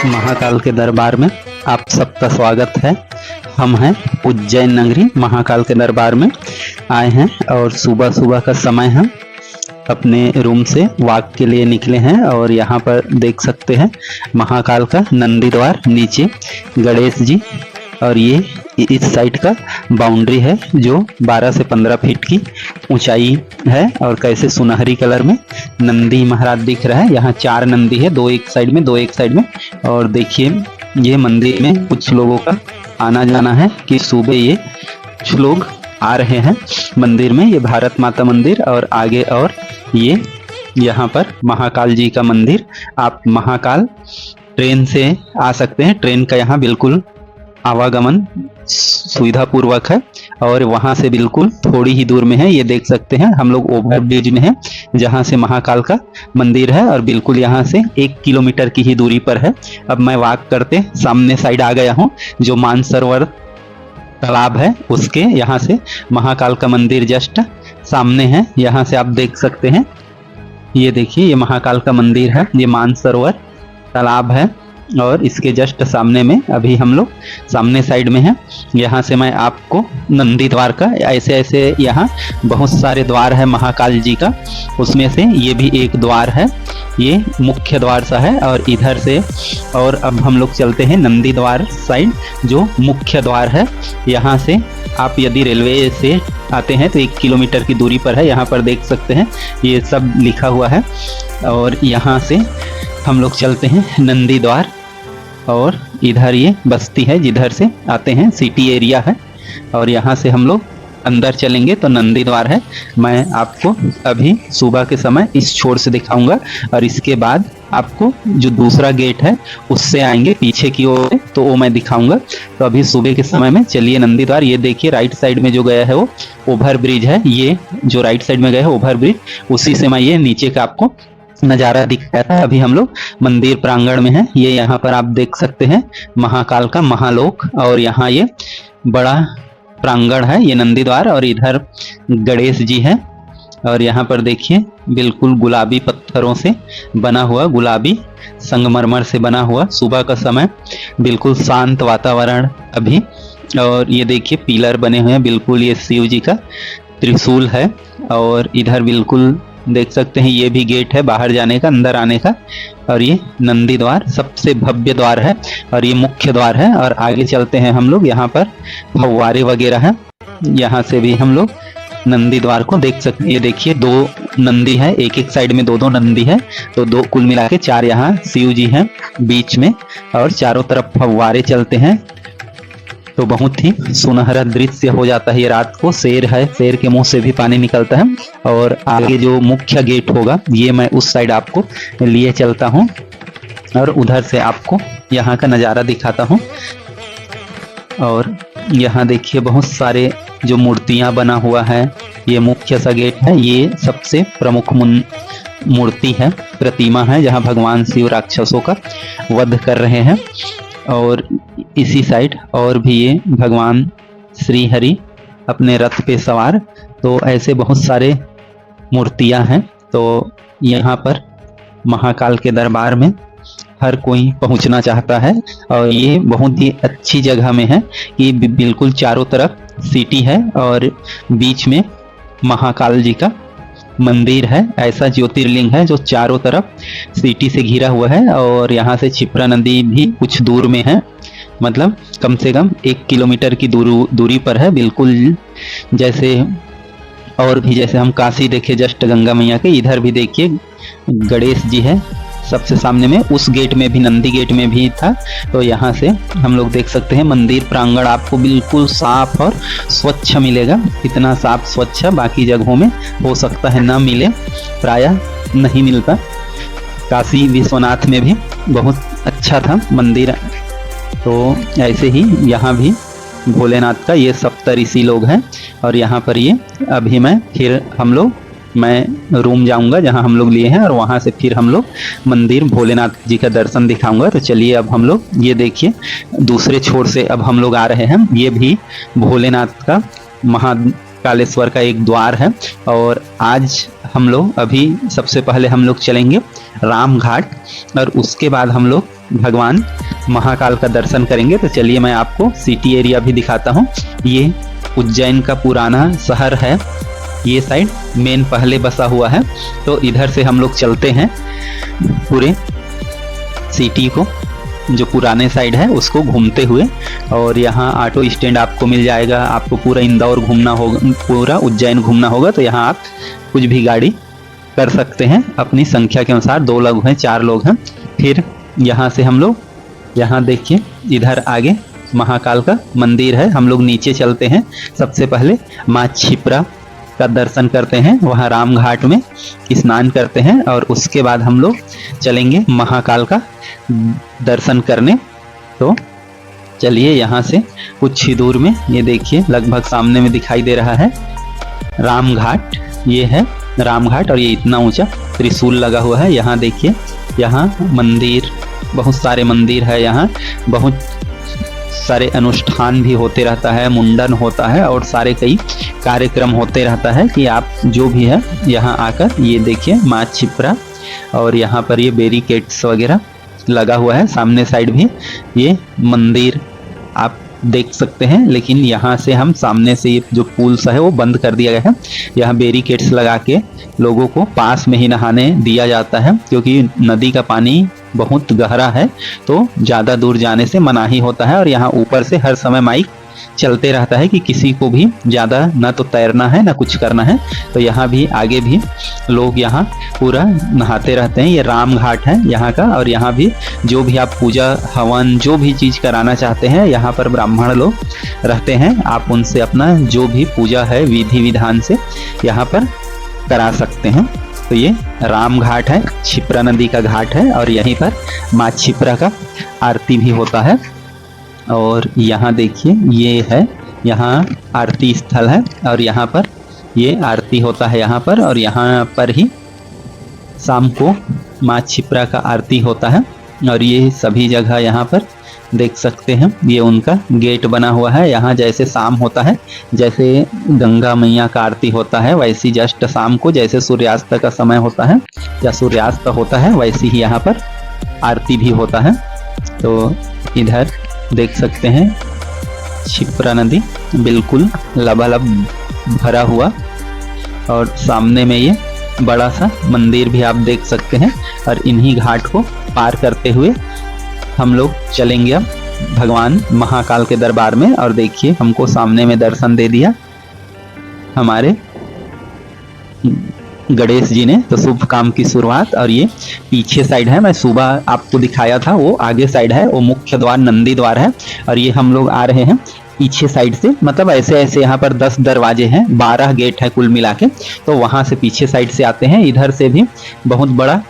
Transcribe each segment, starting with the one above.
महाकाल के दरबार में आप सबका स्वागत है। हम हैं उज्जैन नगरी महाकाल के दरबार में आए हैं और सुबह सुबह का समय हम अपने रूम से वॉक के लिए निकले हैं और यहाँ पर देख सकते हैं महाकाल का नंदी द्वार, नीचे गणेश जी और ये इस साइड का बाउंड्री है जो 12 से 15 फीट की ऊंचाई है और कैसे सुनहरी कलर में नंदी महाराज दिख रहा है। यहाँ 4 नंदी है, 2 एक साइड में 2 एक साइड में। और देखिए ये मंदिर में कुछ लोगों का आना जाना है कि सुबह ये कुछ लोग आ रहे हैं मंदिर में। ये भारत माता मंदिर और आगे और ये यहाँ पर महाकाल जी का मंदिर। आप महाकाल ट्रेन से आ सकते हैं, ट्रेन का यहाँ बिल्कुल आवागमन सुविधा पूर्वक है और वहां से बिल्कुल थोड़ी ही दूर में है। ये देख सकते हैं हम लोग ओवर ब्रिज में हैं जहां से महाकाल का मंदिर है और बिल्कुल यहां से 1 किलोमीटर की ही दूरी पर है। अब मैं वॉक करते सामने साइड आ गया हूं, जो मानसरोवर तालाब है उसके यहाँ से महाकाल का मंदिर जस्ट सामने है। यहाँ से आप देख सकते हैं, ये देखिए ये महाकाल का मंदिर है, ये मानसरोवर तालाब है और इसके जस्ट सामने में अभी हम लोग सामने साइड में हैं। यहाँ से मैं आपको नंदी द्वार का ऐसे ऐसे यहाँ बहुत सारे द्वार है महाकाल जी का, उसमें से ये भी एक द्वार है, ये मुख्य द्वार सा है। और इधर से और अब हम लोग चलते हैं नंदी द्वार साइड जो मुख्य द्वार है। यहाँ से आप यदि रेलवे से आते हैं तो 1 किलोमीटर की दूरी पर है। यहाँ पर देख सकते हैं ये सब लिखा हुआ है और यहाँ से हम लोग चलते हैं नंदी द्वार और इधर ये बस्ती है जिधर से आते हैं, सिटी एरिया है और यहाँ से हम लोग अंदर चलेंगे तो नंदी द्वार है। मैं आपको अभी सुबह के समय इस छोर से दिखाऊंगा और इसके बाद आपको जो दूसरा गेट है उससे आएंगे पीछे की ओर तो वो मैं दिखाऊंगा। तो अभी सुबह के समय में चलिए नंदी द्वार। ये देखिए राइट साइड में जो गया है वो ओवर ब्रिज है, ये जो राइट साइड में गया है ओवर ब्रिज, उसी से मैं ये नीचे का आपको नज़ारा दिख रहा है। अभी हम लोग मंदिर प्रांगण में हैं। ये यहाँ पर आप देख सकते हैं महाकाल का महालोक और यहाँ ये बड़ा प्रांगण है, ये नंदी द्वार और इधर गणेश जी है। और यहाँ पर देखिए बिल्कुल गुलाबी पत्थरों से बना हुआ, गुलाबी संगमरमर से बना हुआ, सुबह का समय बिल्कुल शांत वातावरण अभी। और ये देखिए पिलर बने हुए हैं बिल्कुल, ये शिव जी का त्रिशूल है और इधर बिल्कुल देख सकते हैं ये भी गेट है बाहर जाने का, अंदर आने का। और ये नंदी द्वार सबसे भव्य द्वार है और ये मुख्य द्वार है। और आगे चलते हैं हम लोग, यहाँ पर फव्वारे वगैरह है, यहाँ से भी हम लोग नंदी द्वार को देख सकते हैं। ये देखिए 2 नंदी है, एक एक साइड में 2-2 नंदी है, तो 2 कुल मिला के 4 यहाँ शिव जी हैं बीच में और चारों तरफ फव्वारे चलते हैं। तो बहुत ही सुनहरा दृश्य हो जाता है। ये रात को शेर है, शेर के मुंह से भी पानी निकलता है। और आगे जो मुख्य गेट होगा ये मैं उस साइड आपको लिए चलता हूँ और उधर से आपको यहाँ का नज़ारा दिखाता हूँ। और यहाँ देखिए बहुत सारे जो मूर्तियाँ बना हुआ है, ये मुख्य सा गेट है, ये सबसे प्रमुख मूर्ति है, प्रतिमा है जहाँ भगवान शिव राक्षसों का वध कर रहे हैं। और इसी साइड और भी ये भगवान श्री हरि अपने रथ पे सवार, तो ऐसे बहुत सारे मूर्तियां हैं। तो यहाँ पर महाकाल के दरबार में हर कोई पहुंचना चाहता है और ये बहुत ही अच्छी जगह में है कि बिल्कुल चारों तरफ सिटी है और बीच में महाकाल जी का मंदिर है। ऐसा ज्योतिर्लिंग है जो चारों तरफ सिटी से घिरा हुआ है। और यहाँ से क्षिप्रा नदी भी कुछ दूर में है, मतलब कम से कम 1 किलोमीटर की दूरी पर है बिल्कुल। जैसे और भी जैसे हम काशी देखे जस्ट गंगा मैया के, इधर भी देखिए गणेश जी है सबसे सामने में, उस गेट में भी नंदी गेट में भी था। तो यहाँ से हम लोग देख सकते हैं मंदिर प्रांगण आपको बिल्कुल साफ और स्वच्छ मिलेगा। इतना साफ स्वच्छ बाकी जगहों में हो सकता है ना मिले, प्रायः नहीं मिलता। काशी विश्वनाथ में भी बहुत अच्छा था मंदिर। तो ऐसे ही यहाँ भी भोलेनाथ का ये सप्तऋषि लोग हैं। और यहाँ पर ये अभी मैं रूम जाऊंगा जहां हम लोग लिए हैं और वहां से फिर हम लोग मंदिर भोलेनाथ जी का दर्शन दिखाऊंगा। तो चलिए अब हम लोग ये देखिए दूसरे छोर से अब हम लोग आ रहे हैं। ये भी भोलेनाथ का महाकालेश्वर का एक द्वार है। और आज हम लोग अभी सबसे पहले हम लोग चलेंगे राम घाट और उसके बाद हम लोग भगवान महाकाल का दर्शन करेंगे। तो चलिए मैं आपको सिटी एरिया भी दिखाता हूँ। ये उज्जैन का पुराना शहर है, ये साइड मेन पहले बसा हुआ है। तो इधर से हम लोग चलते हैं पूरे सिटी को, जो पुराने साइड है उसको घूमते हुए। और यहाँ ऑटो स्टैंड आपको मिल जाएगा। आपको पूरा इंदौर घूमना होगा, पूरा उज्जैन घूमना होगा तो यहाँ आप कुछ भी गाड़ी कर सकते हैं अपनी संख्या के अनुसार। 2 लोग हैं, 4 लोग हैं। फिर यहाँ से हम लोग, यहाँ देखिए इधर आगे महाकाल का मंदिर है। हम लोग नीचे चलते हैं, सबसे पहले माँ क्षिप्रा का दर्शन करते हैं, वहाँ राम घाट में स्नान करते हैं और उसके बाद हम लोग चलेंगे महाकाल का दर्शन करने। तो चलिए यहाँ से कुछ ही दूर में ये देखिए लगभग सामने में दिखाई दे रहा है राम घाट। ये है राम घाट और ये इतना ऊंचा त्रिशूल लगा हुआ है। यहाँ देखिए, यहाँ मंदिर, बहुत सारे मंदिर है, यहाँ बहुत सारे अनुष्ठान भी होते रहता है, मुंडन होता है और सारे कई कार्यक्रम होते रहता है कि आप जो भी है यहाँ आकर ये देखिए माँ क्षिप्रा। और यहाँ पर ये बैरिकेड्स वगैरह लगा हुआ है। सामने साइड भी ये मंदिर आप देख सकते हैं, लेकिन यहाँ से हम सामने से ये जो पुल सा है वो बंद कर दिया गया है। यहाँ बैरिकेड्स लगा के लोगों को पास में ही नहाने दिया जाता है, क्योंकि नदी का पानी बहुत गहरा है तो ज़्यादा दूर जाने से मनाही होता है। और यहाँ ऊपर से हर समय माइक चलते रहता है कि किसी को भी ज़्यादा ना तो तैरना है ना कुछ करना है। तो यहाँ भी आगे भी लोग यहाँ पूरा नहाते रहते हैं। ये राम घाट है यहाँ का। और यहाँ भी जो भी आप पूजा हवन जो भी चीज़ कराना चाहते हैं, यहाँ पर ब्राह्मण लोग रहते हैं। आप उनसे अपना जो भी पूजा है विधि विधान से यहाँ पर करा सकते हैं। तो ये राम घाट है, क्षिप्रा नदी का घाट है और यहीं पर माँ क्षिप्रा का आरती भी होता है। और यहाँ देखिए ये है, यहाँ आरती स्थल है और यहाँ पर ये आरती होता है यहाँ पर। और यहाँ पर ही शाम को माँ क्षिप्रा का आरती होता है। और ये सभी जगह यहाँ पर देख सकते हैं, ये उनका गेट बना हुआ है। यहाँ जैसे शाम होता है, जैसे गंगा मैया का आरती होता है, वैसी जस्ट शाम को जैसे सूर्यास्त का समय होता है या सूर्यास्त होता है, वैसी ही यहाँ पर आरती भी होता है। तो इधर देख सकते हैं क्षिप्रा नदी बिल्कुल लबालब भरा हुआ और सामने में ये बड़ा सा मंदिर भी आप देख सकते हैं। और इन्हीं घाट को पार करते हुए हम लोग चलेंगे अब भगवान महाकाल के दरबार में। और देखिए हमको सामने में दर्शन दे दिया हमारे गणेश जी ने, तो शुभ काम की शुरुआत। और ये पीछे साइड है, मैं सुबह आपको दिखाया था, वो आगे साइड है, वो मुख्य द्वार नंदी द्वार है। और ये हम लोग आ रहे हैं पीछे साइड से, मतलब ऐसे ऐसे यहाँ पर 10 दरवाजे हैं, 12 गेट है कुल मिला के। तो वहाँ से पीछे साइड से आते हैं। इधर से भी बहुत बड़ा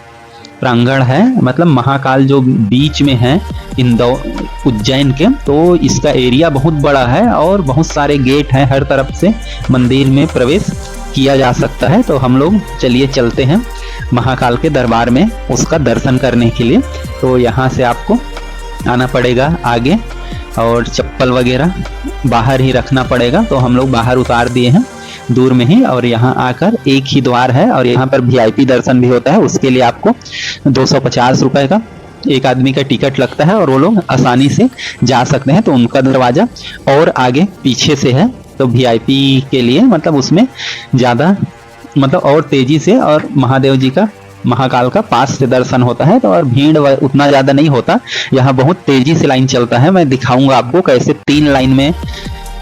प्रांगण है, मतलब महाकाल जो बीच में है इंदौर उज्जैन के, तो इसका एरिया बहुत बड़ा है और बहुत सारे गेट हैं, हर तरफ से मंदिर में प्रवेश किया जा सकता है। तो हम लोग चलिए चलते हैं महाकाल के दरबार में उसका दर्शन करने के लिए। तो यहाँ से आपको आना पड़ेगा आगे और चप्पल वगैरह बाहर ही रखना पड़ेगा। तो हम लोग बाहर उतार दिए हैं दूर में ही। और यहाँ आकर एक ही द्वार है और यहाँ पर VIP दर्शन भी होता है। उसके लिए आपको 250 रुपए का एक आदमी का टिकट लगता है और वो लोग आसानी से जा सकते हैं। तो उनका दरवाजा और आगे पीछे से है, तो VIP के लिए मतलब उसमें ज़्यादा मतलब और तेज़ी से और महादेव जी का महाकाल का पास से दर्शन होता है। तो और भीड़ उतना ज़्यादा नहीं होता, यहाँ बहुत तेज़ी से लाइन चलता है। मैं दिखाऊंगा आपको कैसे 3 लाइन में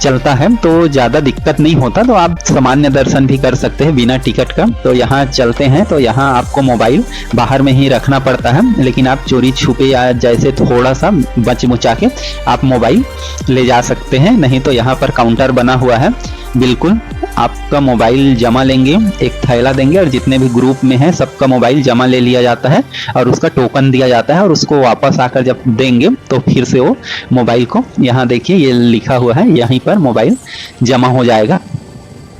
चलता है, तो ज़्यादा दिक्कत नहीं होता। तो आप सामान्य दर्शन भी कर सकते हैं बिना टिकट का। तो यहाँ चलते हैं, तो यहाँ आपको मोबाइल बाहर में ही रखना पड़ता है, लेकिन आप चोरी छुपे या जैसे थोड़ा सा बच मुचा के आप मोबाइल ले जा सकते हैं। नहीं तो यहाँ पर काउंटर बना हुआ है, बिल्कुल आपका मोबाइल जमा लेंगे, एक थैला देंगे और जितने भी ग्रुप में हैं सबका मोबाइल जमा ले लिया जाता है और उसका टोकन दिया जाता है। और उसको वापस आकर जब देंगे तो फिर से वो मोबाइल को, यहाँ देखिए ये लिखा हुआ है, यहीं पर मोबाइल जमा हो जाएगा।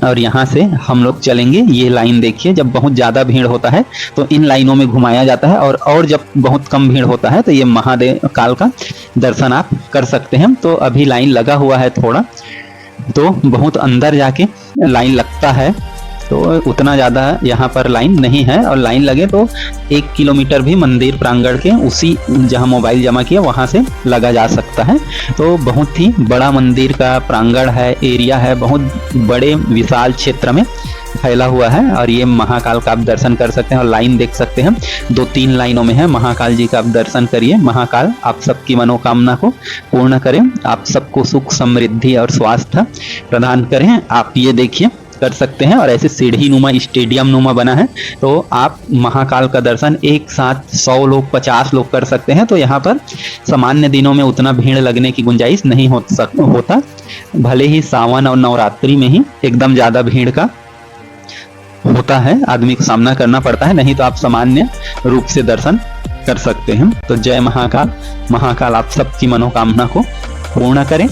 और यहाँ से हम लोग चलेंगे, ये लाइन देखिए, जब बहुत ज़्यादा भीड़ होता है तो इन लाइनों में घुमाया जाता है और जब बहुत कम भीड़ होता है तो ये महादेव काल का दर्शन आप कर सकते हैं। तो अभी लाइन लगा हुआ है थोड़ा, तो बहुत अंदर जाके लाइन लगता है, तो उतना ज़्यादा यहाँ पर लाइन नहीं है। और लाइन लगे तो 1 किलोमीटर भी मंदिर प्रांगण के उसी जहाँ मोबाइल जमा किया वहाँ से लगा जा सकता है। तो बहुत ही बड़ा मंदिर का प्रांगण है, एरिया है, बहुत बड़े विशाल क्षेत्र में फैला हुआ है। और ये महाकाल का आप दर्शन कर सकते हैं और लाइन देख सकते हैं, 2-3 लाइनों में है। महाकाल जी का आप दर्शन करिए। महाकाल आप सबकी मनोकामना को पूर्ण करें, आप सबको सुख समृद्धि और स्वास्थ्य प्रदान करें। आप ये देखिए कर सकते हैं। और ऐसे सीढ़ी नुमा स्टेडियम नुमा बना है, तो आप महाकाल का दर्शन एक साथ 100 लोग 50 लोग कर सकते हैं। तो यहाँ पर सामान्य दिनों में उतना भीड़ लगने की गुंजाइश नहीं होता, भले ही सावन और नवरात्रि में ही एकदम ज़्यादा भीड़ का होता है, आदमी को सामना करना पड़ता है, नहीं तो आप सामान्य रूप से दर्शन कर सकते हैं। तो जय महाकाल। महाकाल आप सबकी मनोकामना को पूर्ण करें।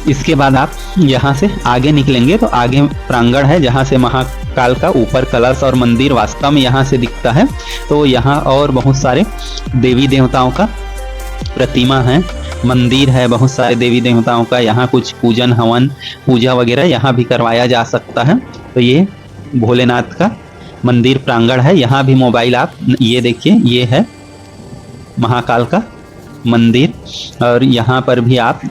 इसके बाद आप यहाँ से आगे निकलेंगे तो आगे प्रांगण है, जहाँ से महाकाल का ऊपर कलश और मंदिर वास्तव में यहाँ से दिखता है। तो यहाँ और बहुत सारे देवी देवताओं का प्रतिमा है, मंदिर है, बहुत सारे देवी देवताओं का। यहाँ कुछ पूजन हवन पूजा वगैरह यहाँ भी करवाया जा सकता है। तो ये भोलेनाथ का मंदिर प्रांगण है। यहाँ भी मोबाइल आप ये देखिए, ये है महाकाल का मंदिर। और यहाँ पर भी आप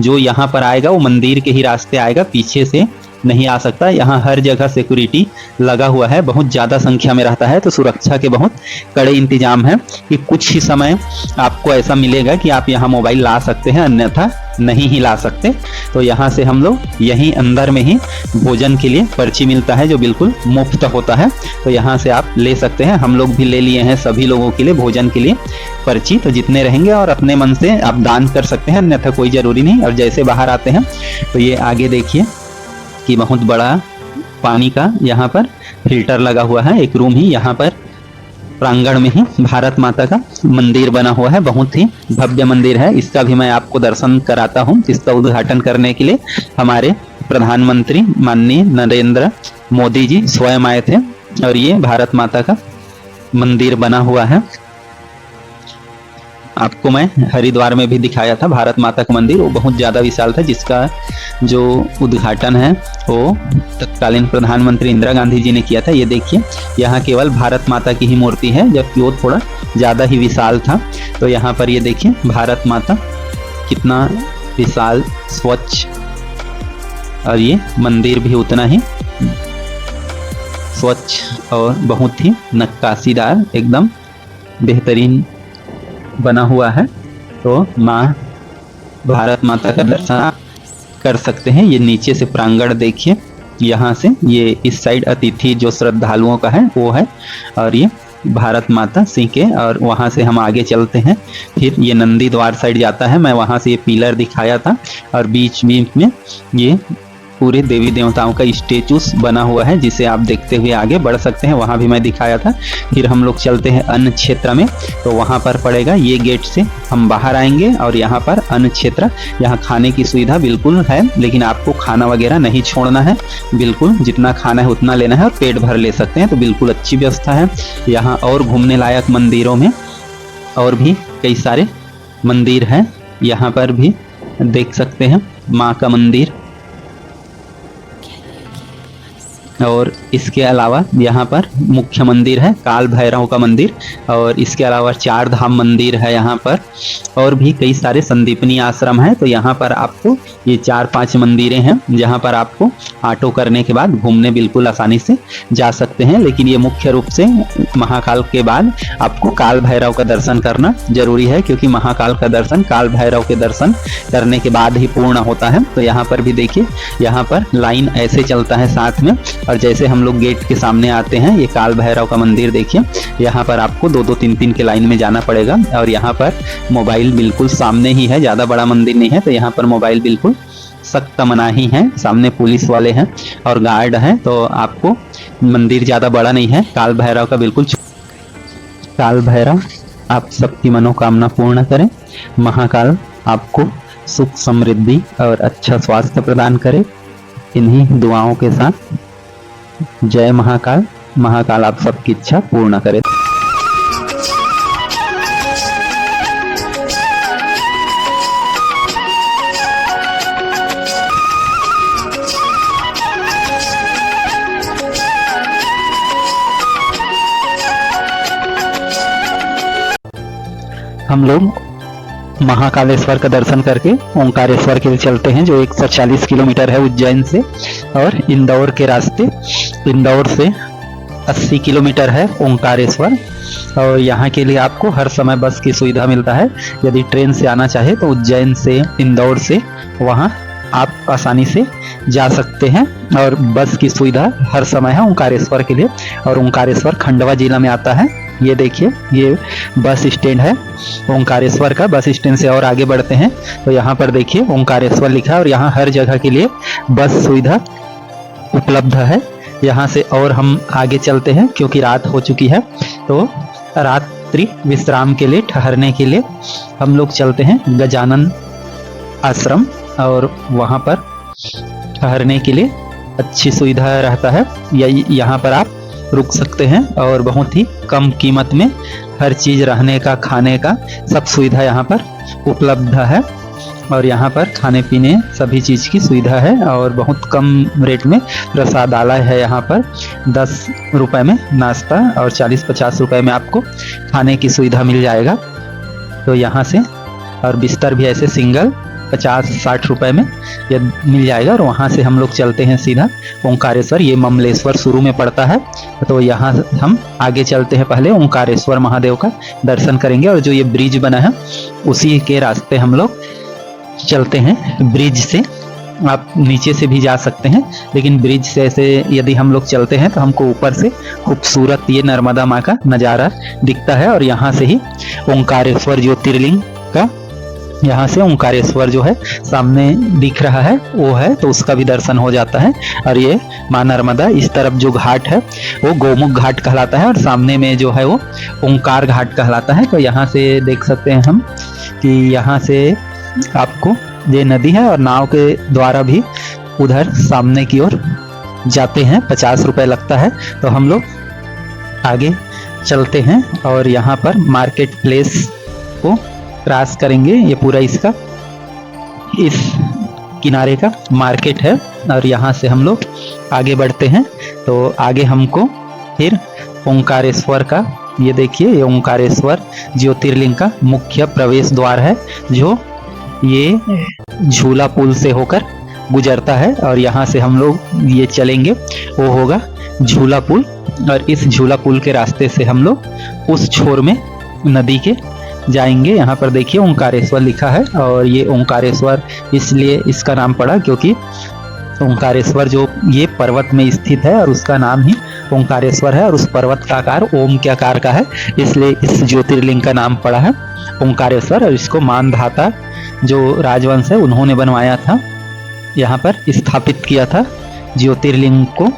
जो यहाँ पर आएगा वो मंदिर के ही रास्ते आएगा, पीछे से नहीं आ सकता। यहाँ हर जगह सिक्योरिटी लगा हुआ है, बहुत ज़्यादा संख्या में रहता है। तो सुरक्षा के बहुत कड़े इंतजाम है कि कुछ ही समय आपको ऐसा मिलेगा कि आप यहाँ मोबाइल ला सकते हैं, अन्यथा नहीं ही ला सकते। तो यहाँ से हम लोग यहीं अंदर में ही भोजन के लिए पर्ची मिलता है जो बिल्कुल मुफ्त होता है। तो यहाँ से आप ले सकते हैं, हम लोग भी ले लिए हैं सभी लोगों के लिए भोजन के लिए पर्ची। तो जितने रहेंगे और अपने मन से आप दान कर सकते हैं, अन्यथा कोई ज़रूरी नहीं। और जैसे बाहर आते हैं तो ये आगे देखिए कि बहुत बड़ा पानी का यहाँ पर फिल्टर लगा हुआ है। एक रूम ही यहाँ पर प्रांगण में ही भारत माता का मंदिर बना हुआ है, बहुत ही भव्य मंदिर है। इसका भी मैं आपको दर्शन कराता हूँ। इसका उद्घाटन करने के लिए हमारे प्रधानमंत्री माननीय नरेंद्र मोदी जी स्वयं आए थे। और ये भारत माता का मंदिर बना हुआ है। आपको मैं हरिद्वार में भी दिखाया था भारत माता का मंदिर, वो बहुत ज़्यादा विशाल था, जिसका जो उद्घाटन है वो तत्कालीन प्रधानमंत्री इंदिरा गांधी जी ने किया था। ये देखिए यहाँ केवल भारत माता की ही मूर्ति है, जबकि वो थोड़ा ज़्यादा ही विशाल था। तो यहाँ पर ये देखिए भारत माता कितना विशाल स्वच्छ, और ये मंदिर भी उतना ही स्वच्छ और बहुत ही नक्काशीदार एकदम बेहतरीन बना हुआ है। तो माँ भारत माता का दर्शन कर सकते हैं। ये नीचे से प्रांगण देखिए, यहाँ से ये इस साइड अतिथि जो श्रद्धालुओं का है वो है, और ये भारत माता सिंह के। और वहाँ से हम आगे चलते हैं, फिर ये नंदी द्वार साइड जाता है। मैं वहाँ से ये पिलर दिखाया था, और बीच बीच में ये पूरे देवी देवताओं का स्टेचूस बना हुआ है, जिसे आप देखते हुए आगे बढ़ सकते हैं। वहाँ भी मैं दिखाया था। फिर हम लोग चलते हैं अन्य क्षेत्र में, तो वहाँ पर पड़ेगा ये गेट से हम बाहर आएंगे। और यहाँ पर अन्य क्षेत्र, यहाँ खाने की सुविधा बिल्कुल है, लेकिन आपको खाना वगैरह नहीं छोड़ना है, बिल्कुल जितना खाना है उतना लेना है और पेट भर ले सकते हैं। तो बिल्कुल अच्छी व्यवस्था है यहाँ। और घूमने लायक मंदिरों में और भी कई सारे मंदिर हैं, यहाँ पर भी देख सकते हैं माँ का मंदिर। और इसके अलावा यहाँ पर मुख्य मंदिर है काल भैरव का मंदिर, और इसके अलावा 4 धाम मंदिर है यहाँ पर, और भी कई सारे संदीपनी आश्रम है। तो यहाँ पर आपको ये 4-5 मंदिरें हैं जहाँ पर आपको ऑटो करने के बाद घूमने बिल्कुल आसानी से जा सकते हैं। लेकिन ये मुख्य रूप से महाकाल के बाद आपको काल भैरव का दर्शन करना जरूरी है, क्योंकि महाकाल का दर्शन काल भैरव के दर्शन करने के बाद ही पूर्ण होता है। तो यहाँ पर भी देखिए, यहाँ पर लाइन ऐसे चलता है साथ में। और जैसे हम लोग गेट के सामने आते हैं, ये काल भैरव का मंदिर देखिए, यहाँ पर आपको 2-2 3-3 के लाइन में जाना पड़ेगा। और यहाँ पर मोबाइल बिल्कुल सामने ही है, ज़्यादा बड़ा मंदिर नहीं है, तो यहाँ पर मोबाइल बिल्कुल सख्त मनाही है। सामने पुलिस वाले हैं और गार्ड हैं, तो आपको मंदिर ज़्यादा बड़ा नहीं है। काल भैरव का बिल्कुल काल भैरव आप सबकी मनोकामना पूर्ण करें। महाकाल आपको सुख समृद्धि और अच्छा स्वास्थ्य प्रदान करे। इन्हीं दुआओं के साथ जय महाकाल। महाकाल आप सबकी इच्छा पूर्ण करे। हम लोग महाकालेश्वर का दर्शन करके ओंकारेश्वर के लिए चलते हैं, जो 140 किलोमीटर है उज्जैन से, और इंदौर के रास्ते, इंदौर से 80 किलोमीटर है ओंकारेश्वर। और यहाँ के लिए आपको हर समय बस की सुविधा मिलता है। यदि ट्रेन से आना चाहे तो उज्जैन से, इंदौर से वहाँ आप आसानी से जा सकते हैं, और बस की सुविधा हर समय है ओंकारेश्वर के लिए। और ओंकारेश्वर खंडवा जिला में आता है। ये देखिए, ये बस स्टैंड है ओंकारेश्वर का। बस स्टैंड से और आगे बढ़ते हैं तो यहाँ पर देखिए ओंकारेश्वर लिखा है, और यहाँ हर जगह के लिए बस सुविधा उपलब्ध है। यहाँ से और हम आगे चलते हैं क्योंकि रात हो चुकी है, तो रात्रि विश्राम के लिए, ठहरने के लिए हम लोग चलते हैं गजानन आश्रम, और वहाँ पर ठहरने के लिए अच्छी सुविधा रहता है। यहाँ पर आप रुक सकते हैं, और बहुत ही कम कीमत में हर चीज़, रहने का, खाने का सब सुविधा यहाँ पर उपलब्ध है। और यहाँ पर खाने पीने सभी चीज़ की सुविधा है, और बहुत कम रेट में प्रसादालय है। यहाँ पर 10 रुपए में नाश्ता और 40-50 रुपए में आपको खाने की सुविधा मिल जाएगा। तो यहाँ से, और बिस्तर भी ऐसे सिंगल 50-60 रुपए में ये मिल जाएगा। और वहाँ से हम लोग चलते हैं सीधा ओंकारेश्वर। ये ममलेश्वर शुरू में पड़ता है, तो यहाँ हम आगे चलते हैं, पहले ओंकारेश्वर महादेव का दर्शन करेंगे। और जो ये ब्रिज बना है उसी के रास्ते हम लोग चलते हैं। ब्रिज से आप नीचे से भी जा सकते हैं, लेकिन ब्रिज से ऐसे यदि हम लोग चलते हैं तो हमको ऊपर से खूबसूरत ये नर्मदा माँ का नज़ारा दिखता है। और यहाँ से ही ओंकारेश्वर ज्योतिर्लिंग का, यहाँ से ओंकारेश्वर जो है सामने दिख रहा है वो है, तो उसका भी दर्शन हो जाता है। और ये माँ नर्मदा, इस तरफ जो घाट है वो गोमुख घाट कहलाता है, और सामने में जो है वो ओंकार घाट कहलाता है। तो यहाँ से देख सकते हैं हम कि यहाँ से आपको ये नदी है, और नाव के द्वारा भी उधर सामने की ओर जाते हैं। 50 रुपए लगता है। तो हम लोग आगे चलते हैं, और यहाँ पर मार्केट प्लेस को क्रॉस करेंगे। ये पूरा इसका, इस किनारे का मार्केट है, और यहाँ से हम लोग आगे बढ़ते हैं। तो आगे हमको फिर ओंकारेश्वर का, ये देखिए, ये ओंकारेश्वर ज्योतिर्लिंग का मुख्य प्रवेश द्वार है, जो ये झूला पुल से होकर गुजरता है। और यहाँ से हम लोग ये चलेंगे, वो होगा झूला पुल, और इस झूला पुल के रास्ते से हम लोग उस छोर में नदी के जाएंगे। यहाँ पर देखिए ओंकारेश्वर लिखा है, और ये ओंकारेश्वर इसलिए इसका नाम पड़ा क्योंकि ओंकारेश्वर जो ये पर्वत में स्थित है, और उसका नाम ही ओंकारेश्वर है, और उस पर्वत का आकार ओम के आकार का है, इसलिए इस ज्योतिर्लिंग का नाम पड़ा है ओंकारेश्वर। और इसको मानधाता जो राजवंश है उन्होंने बनवाया था, यहाँ पर स्थापित किया था ज्योतिर्लिंग को।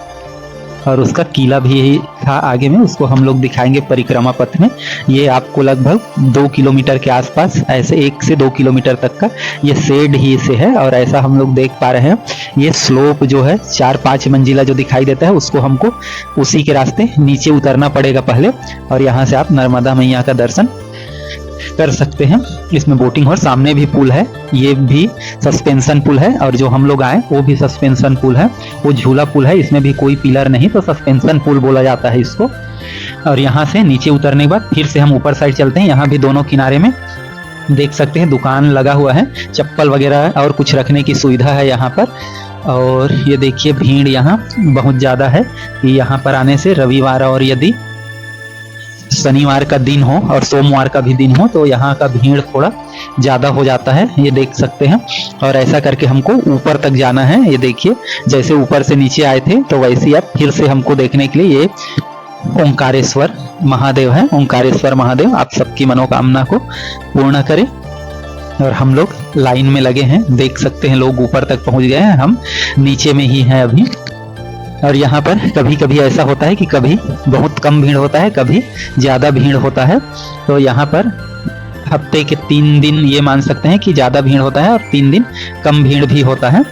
और उसका किला भी था आगे में, उसको हम लोग दिखाएंगे परिक्रमा पथ में। ये आपको लगभग 2 किलोमीटर के आसपास, ऐसे 1 से 2 किलोमीटर तक का ये शेड ही से है। और ऐसा हम लोग देख पा रहे हैं, ये स्लोप जो है 4-5 मंजिला जो दिखाई देता है, उसको हमको उसी के रास्ते नीचे उतरना पड़ेगा पहले, और यहाँ से आप नर्मदा मैया का दर्शन कर सकते हैं। इसमें बोटिंग, और सामने भी पुल है, ये भी सस्पेंशन पुल है, और जो हम लोग आए वो भी सस्पेंशन पुल है। वो झूला पुल है, इसमें भी कोई पिलर नहीं, तो सस्पेंशन पुल बोला जाता है इसको। और यहाँ से नीचे उतरने के बाद फिर से हम ऊपर साइड चलते हैं। यहाँ भी दोनों किनारे में देख सकते हैं दुकान लगा हुआ है, चप्पल वगैरह और कुछ रखने की सुविधा है यहाँ पर। और ये देखिए भीड़ यहाँ बहुत ज़्यादा है। यहाँ पर आने से रविवार और यदि शनिवार का दिन हो और सोमवार का भी दिन हो तो यहाँ का भीड़ थोड़ा ज़्यादा हो जाता है, ये देख सकते हैं। और ऐसा करके हमको ऊपर तक जाना है। ये देखिए जैसे ऊपर से नीचे आए थे तो वैसे ही आप फिर से हमको देखने के लिए, ये ओंकारेश्वर महादेव है। ओंकारेश्वर महादेव आप सबकी मनोकामना को पूर्ण करें। और हम लोग लाइन में लगे हैं, देख सकते हैं लोग ऊपर तक पहुंच गए हैं, हम नीचे में ही हैं अभी। और यहाँ पर कभी कभी ऐसा होता है कि कभी बहुत कम भीड़ होता है, कभी ज़्यादा भीड़ होता है। तो यहाँ पर हफ्ते के 3 दिन ये मान सकते हैं कि ज़्यादा भीड़ होता है और 3 दिन कम भीड़ भी होता है।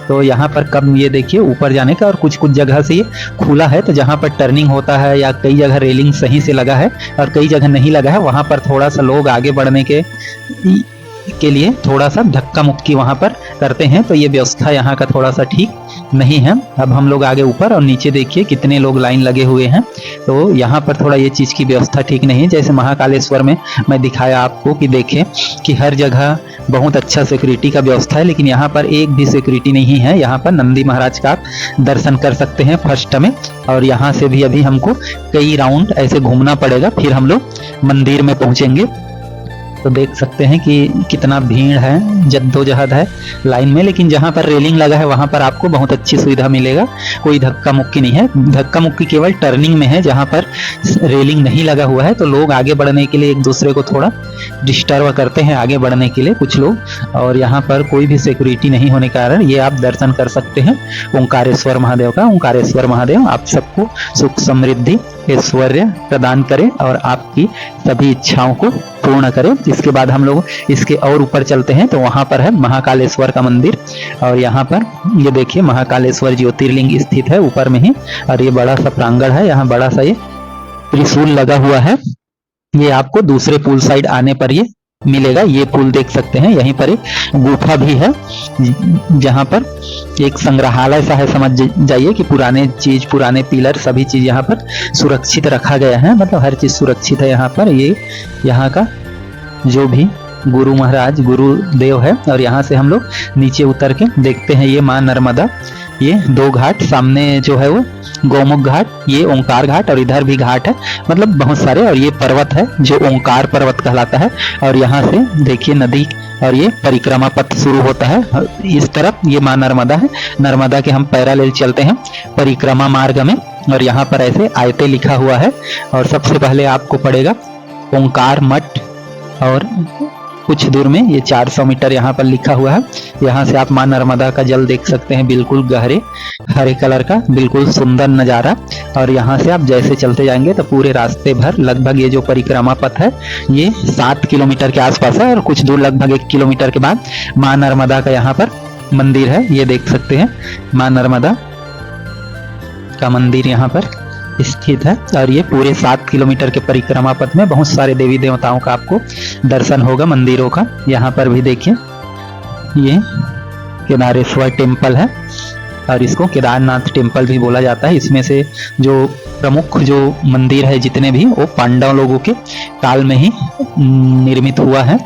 तो यहाँ पर कम, ये देखिए ऊपर जाने का, और कुछ कुछ जगह से ये खुला है। तो जहाँ पर टर्निंग होता है या कई जगह रेलिंग सही से लगा है और कई जगह नहीं लगा है, वहाँ पर थोड़ा सा लोग आगे बढ़ने के लिए थोड़ा सा धक्का मुक्की वहाँ पर करते हैं। तो ये व्यवस्था यहाँ का थोड़ा सा ठीक नहीं है। अब हम लोग आगे ऊपर और नीचे देखिए कितने लोग लाइन लगे हुए हैं। तो यहाँ पर थोड़ा ये चीज़ की व्यवस्था ठीक नहीं है। जैसे महाकालेश्वर में मैं दिखाया आपको कि देखें कि हर जगह बहुत अच्छा सिक्योरिटी का व्यवस्था है, लेकिन यहाँ पर एक भी सिक्योरिटी नहीं है। यहाँ पर नंदी महाराज का आप दर्शन कर सकते हैं फर्स्ट में, और यहाँ से भी अभी हमको कई राउंड ऐसे घूमना पड़ेगा, फिर हम लोग मंदिर में पहुँचेंगे। तो देख सकते हैं कि कितना भीड़ है, जद्दोजहद है लाइन में, लेकिन जहाँ पर रेलिंग लगा है वहाँ पर आपको बहुत अच्छी सुविधा मिलेगा। कोई धक्का मुक्की नहीं है। धक्का मुक्की केवल टर्निंग में है, जहाँ पर रेलिंग नहीं लगा हुआ है तो लोग आगे बढ़ने के लिए एक दूसरे को थोड़ा डिस्टर्ब करते हैं आगे बढ़ने के लिए कुछ लोग, और यहाँ पर कोई भी सिक्योरिटी नहीं होने के कारण ये आप दर्शन कर सकते हैं ओंकारेश्वर महादेव का। ओंकारेश्वर महादेव आप सबको सुख समृद्धि ऐश्वर्य प्रदान करे और आपकी सभी इच्छाओं को पूर्ण करे। इसके बाद हम लोग इसके और ऊपर चलते हैं, तो वहां पर है महाकालेश्वर का मंदिर, और यहाँ पर ये देखिए महाकालेश्वर ज्योतिर्लिंग स्थित है ऊपर में ही, और ये बड़ा सा प्रांगण है। यहाँ बड़ा सा ये त्रिशूल लगा हुआ है। ये आपको दूसरे पुल साइड आने पर ये मिलेगा। ये पुल देख सकते हैं, यहीं पर एक गुफा भी है जहां पर एक संग्रहालय सा है, समझ जाइए कि पुराने चीज, पुराने पिलर, सभी चीज यहाँ पर सुरक्षित रखा गया है। मतलब हर चीज सुरक्षित है यहाँ पर। ये यहाँ का जो भी गुरु महाराज गुरुदेव है, और यहाँ से हम लोग नीचे उतर के देखते हैं ये माँ नर्मदा। ये दो घाट सामने जो है वो गौमुख घाट, ये ओंकार घाट, और इधर भी घाट है, मतलब बहुत सारे। और ये पर्वत है जो ओंकार पर्वत कहलाता है, और यहाँ से देखिए नदी और ये परिक्रमा पथ शुरू होता है। इस तरफ ये माँ नर्मदा है। नर्मदा के हम पैरालेल चलते हैं परिक्रमा मार्ग में, और यहाँ पर ऐसे आयते लिखा हुआ है। और सबसे पहले आपको पड़ेगा ओंकार मठ, और कुछ दूर में ये 400 मीटर यहाँ पर लिखा हुआ है। यहाँ से आप माँ नर्मदा का जल देख सकते हैं, बिल्कुल गहरे हरे कलर का, बिल्कुल सुंदर नज़ारा। और यहाँ से आप जैसे चलते जाएंगे तो पूरे रास्ते भर लगभग ये जो परिक्रमा पथ है ये 7 किलोमीटर के आसपास है, और कुछ दूर लगभग 1 किलोमीटर के बाद माँ नर्मदा का यहाँ पर मंदिर है। ये देख सकते हैं माँ नर्मदा का मंदिर यहाँ पर स्थित है। और ये पूरे 7 किलोमीटर के परिक्रमा पथ में बहुत सारे देवी देवताओं का आपको दर्शन होगा, मंदिरों का। यहाँ पर भी देखिए ये केदारेश्वर टेम्पल है, और इसको केदारनाथ टेम्पल भी बोला जाता है। इसमें से जो प्रमुख जो मंदिर है जितने भी, वो पांडव लोगों के काल में ही निर्मित हुआ है।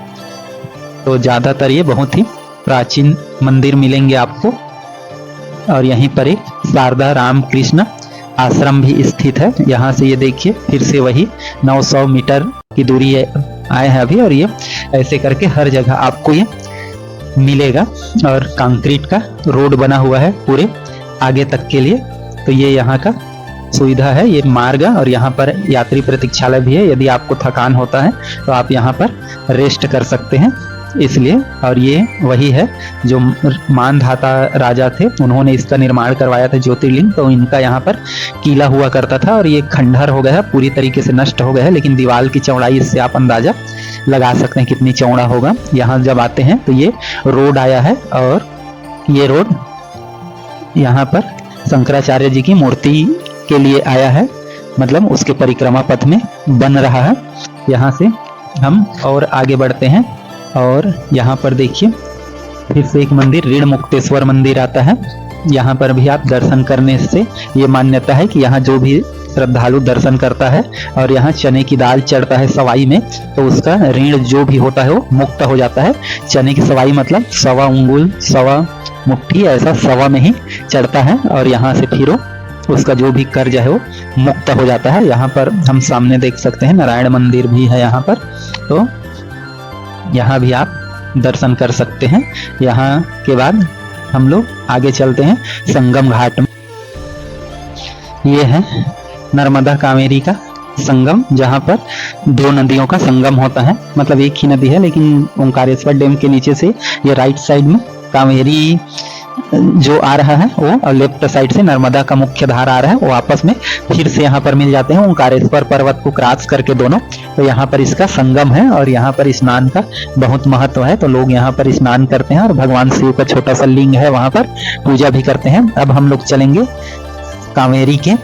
तो ज्यादातर ये बहुत ही प्राचीन मंदिर मिलेंगे आपको। और यहीं पर एक शारदा रामकृष्ण आश्रम भी स्थित है। यहाँ से ये देखिए फिर से वही 900 मीटर की दूरी आए हैं अभी, और ये ऐसे करके हर जगह आपको ये मिलेगा। और कंक्रीट का रोड बना हुआ है पूरे आगे तक के लिए। तो ये यहाँ का सुविधा है, ये मार्ग, और यहाँ पर यात्री प्रतीक्षालय भी है। यदि आपको थकान होता है तो आप यहाँ पर रेस्ट कर सकते हैं इसलिए। और ये वही है जो मानधाता राजा थे, उन्होंने इसका निर्माण करवाया था ज्योतिर्लिंग। तो इनका यहाँ पर किला हुआ करता था, और ये खंडहर हो गया है, पूरी तरीके से नष्ट हो गया है। लेकिन दीवार की चौड़ाई इससे आप अंदाजा लगा सकते हैं कितनी चौड़ा होगा। यहाँ जब आते हैं तो ये रोड आया है, और ये रोड यहाँ पर शंकराचार्य जी की मूर्ति के लिए आया है, मतलब उसके परिक्रमा पथ में बन रहा है। यहाँ से हम और आगे बढ़ते हैं, और यहाँ पर देखिए फिर से एक मंदिर ऋण मुक्तेश्वर मंदिर आता है। यहाँ पर भी आप दर्शन करने से ये मान्यता है कि यहाँ जो भी श्रद्धालु दर्शन करता है और यहाँ चने की दाल चढ़ता है सवाई में, तो उसका ऋण जो भी होता है वो मुक्त हो जाता है। चने की सवाई मतलब 1.25 अंगुल 1.25 मुट्ठी ऐसा सवा में ही चढ़ता है, और यहाँ से फिर उसका जो भी कर्ज है वो मुक्त हो जाता है। यहाँ पर हम सामने देख सकते हैं नारायण मंदिर भी है यहाँ पर, तो यहाँ भी आप दर्शन कर सकते हैं। यहाँ के बाद हम लोग आगे चलते हैं संगम घाट में। ये है नर्मदा कावेरी का संगम, जहाँ पर 2 नदियों का संगम होता है। मतलब एक ही नदी है, लेकिन ओंकारेश्वर डैम के नीचे से ये राइट साइड में कावेरी जो आ रहा है वो, और लेफ्ट साइड से नर्मदा का मुख्य धारा आ रहा है, वो आपस में फिर से यहाँ पर मिल जाते हैं ओंकारेश्वर पर्वत को क्रॉस करके दोनों। तो यहाँ पर इसका संगम है, और यहाँ पर स्नान का बहुत महत्व है। तो लोग यहाँ पर स्नान करते हैं, और भगवान शिव का छोटा सा लिंग है वहाँ पर, पूजा भी करते हैं। अब हम लोग चलेंगे कावेरी के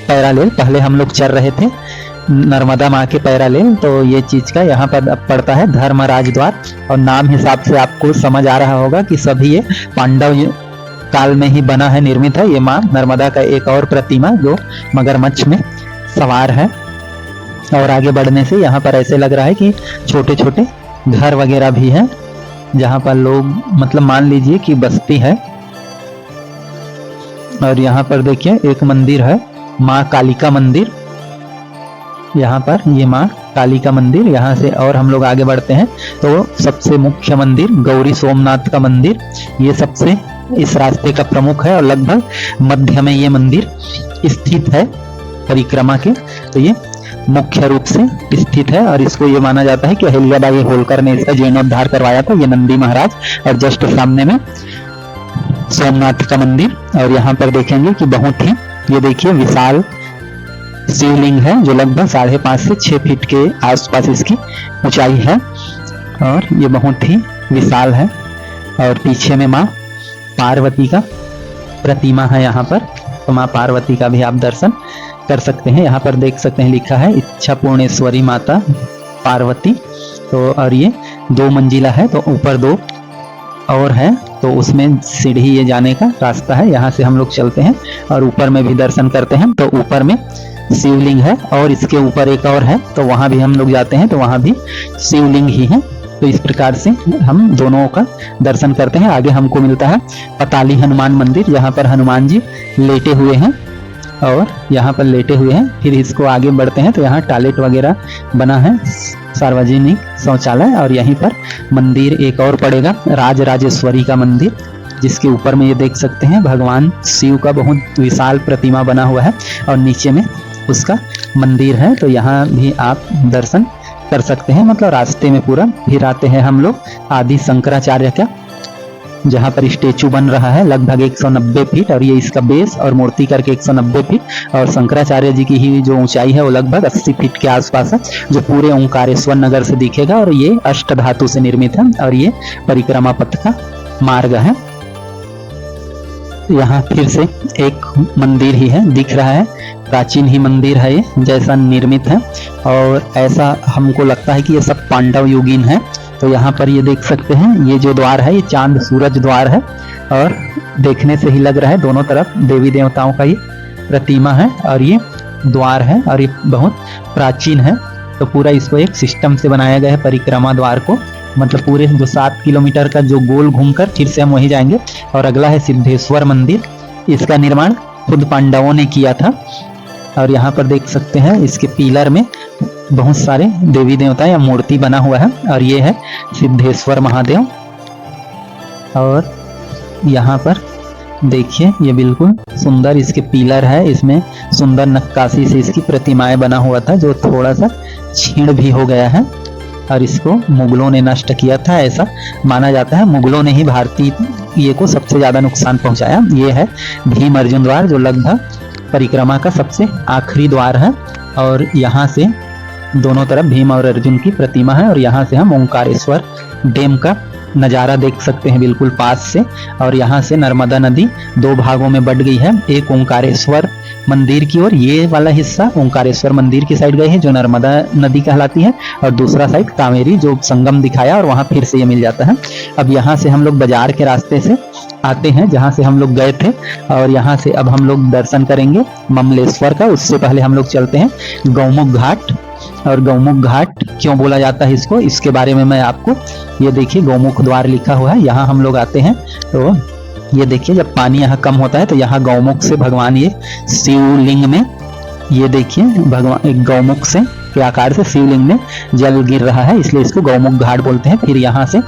पैरालेल। पहले हम लोग चल रहे थे नर्मदा माँ के पैरालेल, तो ये चीज का यहाँ पर पड़ता है धर्मराज द्वार, और नाम हिसाब से आपको समझ आ रहा होगा कि सभी ये पांडव काल में ही बना है, निर्मित है। ये माँ नर्मदा का एक और प्रतिमा जो मगरमच्छ में सवार है। और आगे बढ़ने से यहाँ पर ऐसे लग रहा है कि छोटे छोटे घर वगैरह भी हैं, जहाँ पर लोग मतलब मान लीजिए कि बस्ती है। और यहाँ पर देखिए एक मंदिर है, माँ कालिका मंदिर। यहाँ पर ये माँ काली का मंदिर। यहाँ से और हम लोग आगे बढ़ते हैं तो सबसे मुख्य मंदिर गौरी सोमनाथ का मंदिर, ये सबसे इस रास्ते का प्रमुख है और लगभग मध्य में ये मंदिर स्थित है परिक्रमा के। तो ये मुख्य रूप से स्थित है और इसको ये माना जाता है कि अहिल्याबाई होलकर ने इसका जीर्णोद्धार करवाया था। ये नंदी महाराज और जस्ट सामने में सोमनाथ का मंदिर। और यहाँ पर देखेंगे कि बहुत ही ये देखिए विशाल शिवलिंग है जो लगभग 5.5 से 6 फीट के आसपास इसकी ऊंचाई है और ये बहुत ही विशाल है। और पीछे में माँ पार्वती का प्रतिमा है यहाँ पर, तो माँ पार्वती का भी आप दर्शन कर सकते हैं। यहाँ पर देख सकते हैं लिखा है इच्छा पूर्णेश्वरी माता पार्वती। तो और ये 2 मंजिला है, तो ऊपर 2 और है, तो उसमें सीढ़ी ये जाने का रास्ता है। यहाँ से हम लोग चलते हैं और ऊपर में भी दर्शन करते हैं। तो ऊपर में शिवलिंग है और इसके ऊपर एक और है, तो वहां भी हम लोग जाते हैं तो वहां भी शिवलिंग ही है। तो इस प्रकार से हम दोनों का दर्शन करते हैं। आगे हमको मिलता है पताली हनुमान मंदिर, जहाँ पर हनुमान जी लेटे हुए हैं और यहाँ पर लेटे हुए हैं। फिर इसको आगे बढ़ते हैं तो यहाँ टॉयलेट वगैरह बना है, सार्वजनिक शौचालय। और यहीं पर मंदिर एक और पड़ेगा राजराजेश्वरी का मंदिर, जिसके ऊपर में ये देख सकते हैं भगवान शिव का बहुत विशाल प्रतिमा बना हुआ है और नीचे में उसका मंदिर है। तो यहाँ भी आप दर्शन कर सकते हैं। मतलब रास्ते में पूरा फिर आते हैं हम लोग आदि शंकराचार्य का, जहाँ पर स्टेचू बन रहा है लगभग 190 फीट और ये इसका बेस और मूर्ति करके 190 फीट। और शंकराचार्य जी की ही जो ऊंचाई है वो लगभग 80 फीट के आसपास है, जो पूरे ओंकारेश्वर नगर से दिखेगा। और ये अष्ट धातु से निर्मित है और ये परिक्रमा पथ का मार्ग है। यहाँ फिर से एक मंदिर ही है, दिख रहा है प्राचीन ही मंदिर है ये, जैसा निर्मित है। और ऐसा हमको लगता है कि ये सब पांडव युगीन है। तो यहाँ पर ये देख सकते हैं ये जो द्वार है ये चांद सूरज द्वार है और देखने से ही लग रहा है दोनों तरफ देवी देवताओं का ये प्रतिमा है और ये द्वार है और ये बहुत प्राचीन है। तो पूरा इसको एक सिस्टम से बनाया गया है परिक्रमा द्वार को, मतलब पूरे जो 7 किलोमीटर का जो गोल घूमकर फिर से हम वहीं जाएंगे। और अगला है सिद्धेश्वर मंदिर, इसका निर्माण खुद पांडवों ने किया था। और यहाँ पर देख सकते हैं इसके पिलर में बहुत सारे देवी देवता या मूर्ति बना हुआ है और ये है सिद्धेश्वर महादेव। और यहाँ पर देखिए ये बिल्कुल सुंदर इसके पिलर है, इसमें सुंदर नक्काशी से इसकी प्रतिमाएं बना हुआ था जो थोड़ा सा छीण भी हो गया है और इसको मुगलों ने नष्ट किया था, ऐसा माना जाता है। मुगलों ने ही भारतीय को सबसे ज्यादा नुकसान पहुंचाया। ये है भीम अर्जुन द्वार जो लगभग परिक्रमा का सबसे आखिरी द्वार है और यहाँ से दोनों तरफ भीम और अर्जुन की प्रतिमा है। और यहाँ से हम ओंकारेश्वर डैम का नज़ारा देख सकते हैं बिल्कुल पास से। और यहाँ से नर्मदा नदी 2 भागों में बट गई है, एक ओंकारेश्वर मंदिर की ओर, ये वाला हिस्सा ओंकारेश्वर मंदिर की साइड गए हैं जो नर्मदा नदी कहलाती है, और दूसरा साइड कावेरी जो संगम दिखाया और वहाँ फिर से ये मिल जाता है। अब यहाँ से हम लोग बाजार के रास्ते से आते हैं जहाँ से हम लोग गए थे और यहाँ से अब हम लोग दर्शन करेंगे ममलेश्वर का। उससे पहले हम लोग चलते हैं गौमुख घाट। और गौमुख घाट क्यों बोला जाता है इसको, इसके बारे में मैं आपको, ये देखिए गौमुख द्वार लिखा हुआ है, यहाँ हम लोग आते हैं तो ये देखिए जब पानी यहाँ कम होता है तो यहाँ गौमुख से भगवान ये शिवलिंग में, ये देखिए भगवान एक गौमुख से के आकार से शिवलिंग में जल गिर रहा है, इसलिए इसको गौमुख घाट बोलते हैं। फिर यहाँ से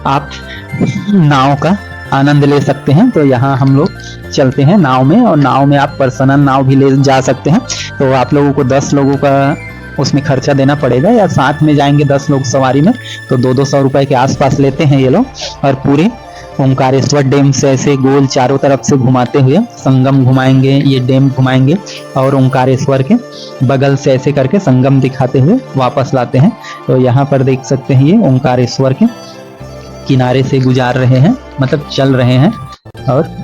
आप नाव का आनंद ले सकते हैं। तो यहाँ हम लोग चलते हैं नाव में और नाव में आप पर्सनल नाव भी ले जा सकते हैं। तो आप लोगों को 10 लोगों का उसमें खर्चा देना पड़ेगा, या साथ में जाएंगे 10 लोग सवारी में तो 200 रुपए के आसपास लेते हैं ये लोग। और पूरे ओंकारेश्वर डैम से ऐसे गोल चारों तरफ से घुमाते हुए संगम घुमाएंगे, ये डैम घुमाएंगे और ओंकारेश्वर के बगल से ऐसे करके संगम दिखाते हुए वापस लाते हैं। तो यहाँ पर देख सकते हैं ये ओंकारेश्वर के किनारे से गुजार रहे हैं, मतलब चल रहे हैं। और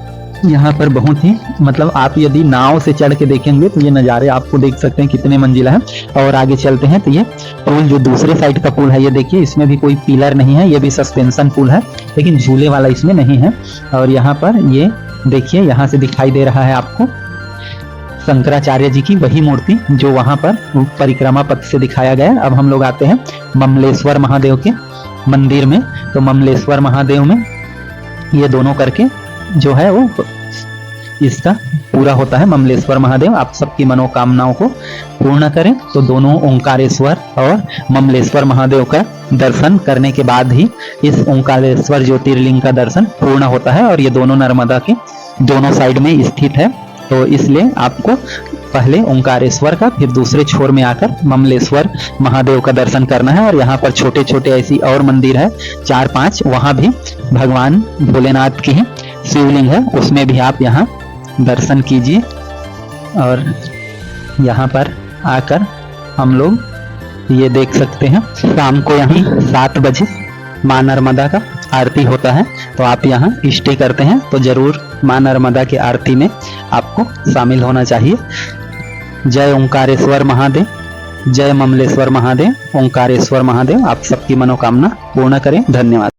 यहाँ पर बहुत ही मतलब आप यदि नाव से चढ़ के देखेंगे तो ये नज़ारे आपको देख सकते हैं कितने मंजिला है। और आगे चलते हैं तो ये पुल जो दूसरे साइड का पुल है, ये देखिए इसमें भी कोई पिलर नहीं है, ये भी सस्पेंशन पुल है लेकिन झूले वाला इसमें नहीं है। और यहाँ पर ये देखिए यहाँ से दिखाई दे रहा है आपको शंकराचार्य जी की वही मूर्ति जो वहां पर परिक्रमा पथ से दिखाया गया है। अब हम लोग आते हैं ममलेश्वर महादेव के मंदिर में। तो ममलेश्वर महादेव में ये दोनों करके जो है वो इसका पूरा होता है। ममलेश्वर महादेव आप सबकी मनोकामनाओं को पूर्ण करें। तो दोनों ओंकारेश्वर और ममलेश्वर महादेव का दर्शन करने के बाद ही इस ओंकारेश्वर ज्योतिर्लिंग का दर्शन पूर्ण होता है। और ये दोनों नर्मदा के दोनों साइड में स्थित है। तो इसलिए आपको पहले ओंकारेश्वर का फिर दूसरे छोर में आकर ममलेश्वर महादेव का दर्शन करना है। और यहाँ पर छोटे छोटे ऐसी और मंदिर है 4-5, वहां भी भगवान भोलेनाथ की ही शिवलिंग है, उसमें भी आप यहाँ दर्शन कीजिए। और यहाँ पर आकर हम लोग ये देख सकते हैं शाम को यहाँ 7 बजे माँ नर्मदा का आरती होता है। तो आप यहाँ स्टे करते हैं तो जरूर माँ नर्मदा की आरती में आपको शामिल होना चाहिए। जय ओंकारेश्वर महादेव, जय ममलेश्वर महादेव, ओंकारेश्वर महादेव आप सबकी मनोकामना पूर्ण करें। धन्यवाद।